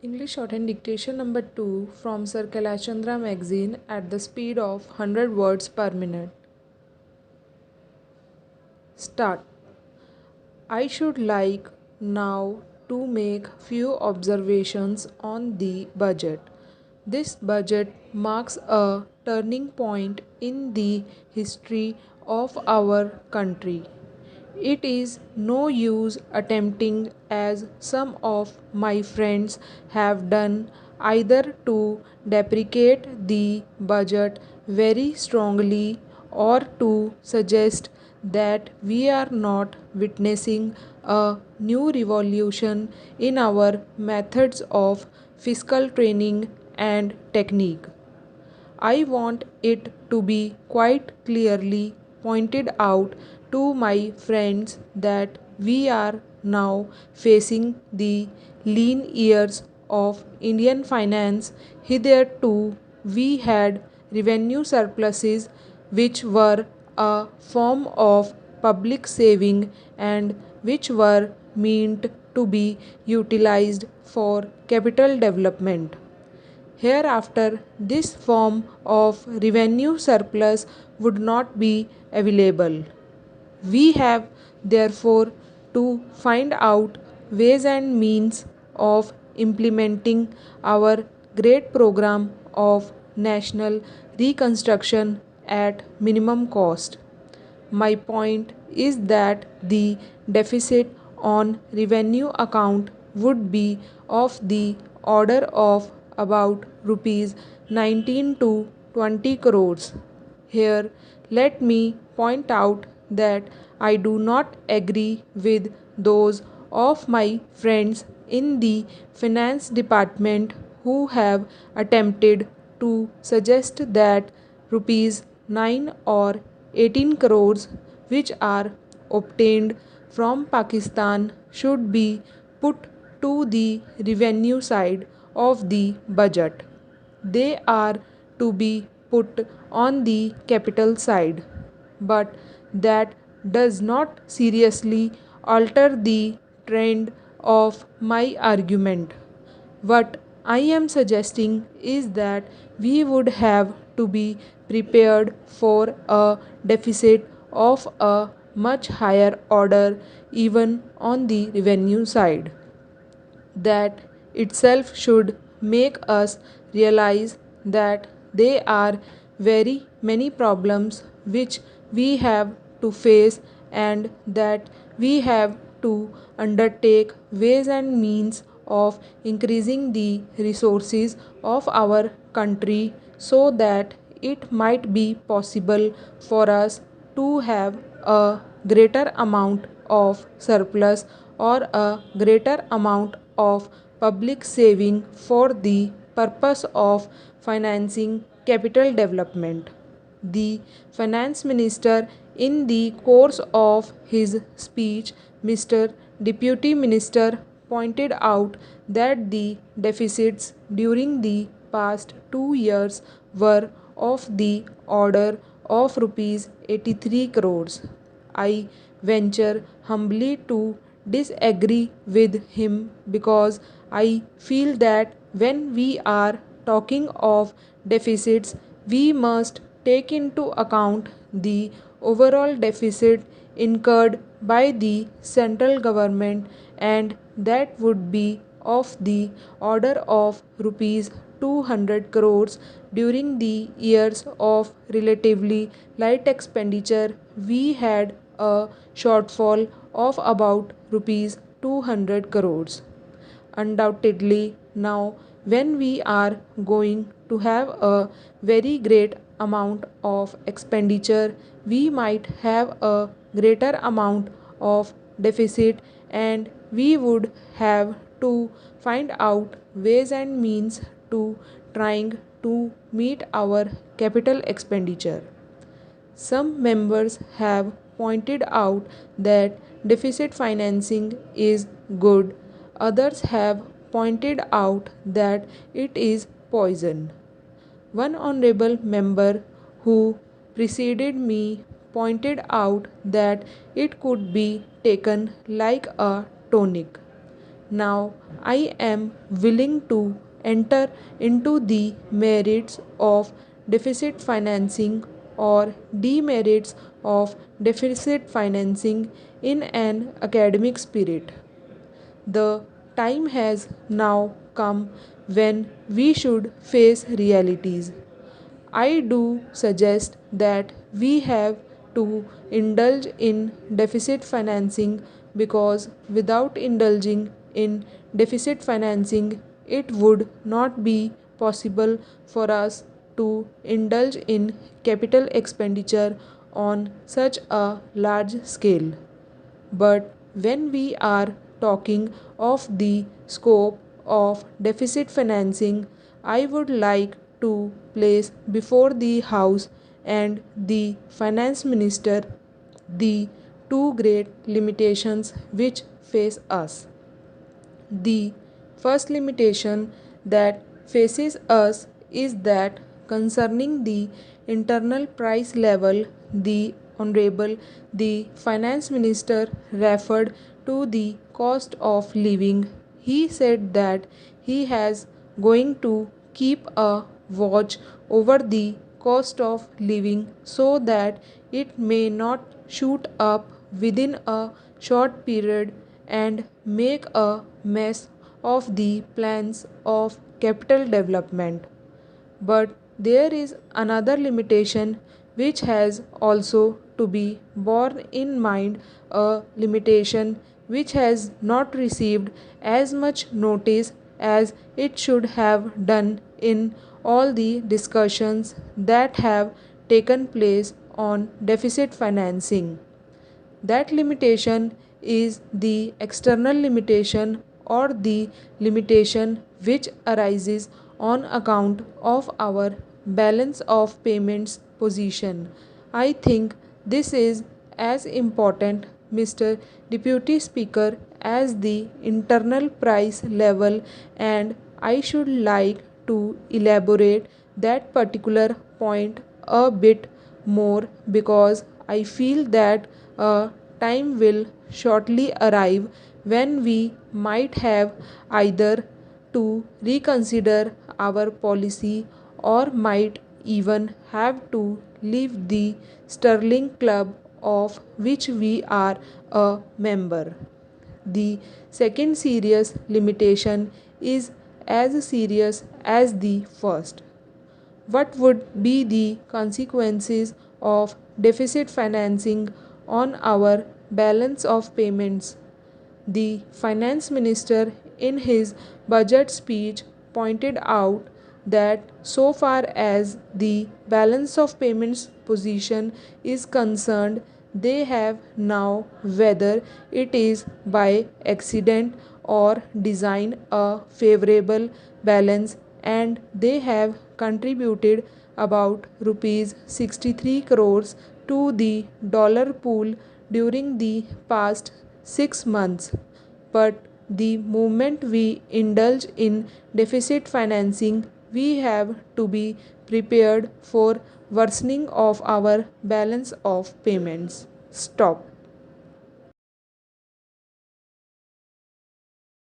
English shorthand dictation number 2 from Sir Kailash Chandra magazine at the speed of 100 words per minute. Start. I should like now to make few observations on the budget. This budget marks a turning point in the history of our country. It is no use attempting, as some of my friends have done, either to deprecate the budget very strongly or to suggest that we are not witnessing a new revolution in our methods of fiscal training and technique. I want it to be quite clearly pointed out to my friends that we are now facing the lean years of Indian finance. Hitherto, we had revenue surpluses which were a form of public saving and which were meant to be utilized for capital development. Hereafter, this form of revenue surplus would not be available. We have therefore to find out ways and means of implementing our great program of national reconstruction at minimum cost. My point is that the deficit on revenue account would be of the order of about rupees 19 to 20 crores. Here, let me point out that I do not agree with those of my friends in the finance department who have attempted to suggest that rupees 9 or 18 crores which are obtained from Pakistan should be put to the revenue side of the budget. They are to be put on the capital side, but that does not seriously alter the trend of my argument. What I am suggesting is that we would have to be prepared for a deficit of a much higher order even on the revenue side. That itself should make us realize that there are very many problems which we have to face and that we have to undertake ways and means of increasing the resources of our country so that it might be possible for us to have a greater amount of surplus or a greater amount of public saving for the purpose of financing capital development. The finance minister, in the course of his speech, Mr. Deputy Minister, pointed out that the deficits during the past 2 years were of the order of rupees 83 crores. I venture humbly to disagree with him because I feel that when we are talking of deficits, we must take into account the overall deficit incurred by the central government, and that would be of the order of rupees 200 crores during the years of relatively light expenditure. We had a shortfall of about rupees 200 crores. Undoubtedly, now when we are going to have a very great amount of expenditure, we might have a greater amount of deficit, and we would have to find out ways and means to trying to meet our capital expenditure. Some members have pointed out that deficit financing is good. Others have pointed out that it is poison. One honorable member who preceded me pointed out that it could be taken like a tonic. Now I am willing to enter into the merits of deficit financing or demerits of deficit financing in an academic spirit. The time has now come when we should face realities. I do suggest that we have to indulge in deficit financing because without indulging in deficit financing, it would not be possible for us to indulge in capital expenditure on such a large scale. But when we are talking of the scope of deficit financing, I would like to place before the House and the Finance Minister the two great limitations which face us. The first limitation that faces us is that concerning the internal price level, the Honorable the Finance Minister referred to the cost of living. He said that he has going to keep a watch over the cost of living so that it may not shoot up within a short period and make a mess of the plans of capital development. But there is another limitation which has also to be borne in mind, a limitation which has not received as much notice as it should have done in all the discussions that have taken place on deficit financing. That limitation is the external limitation or the limitation which arises on account of our balance of payments position. I think this is as important, Mr. Deputy Speaker, as the internal price level, and I should like to elaborate that particular point a bit more because I feel that a time will shortly arrive when we might have either to reconsider our policy or might even have to leave the Sterling Club of which we are a member. The second serious limitation is as serious as the first. What would be the consequences of deficit financing on our balance of payments? The finance minister, in his budget speech, pointed out that so far as the balance of payments position is concerned, they have now, whether it is by accident or design, a favorable balance, and they have contributed about rupees 63 crores to the dollar pool during the past 6 months. But the moment we indulge in deficit financing, we have to be prepared for worsening of our balance of payments. Stop.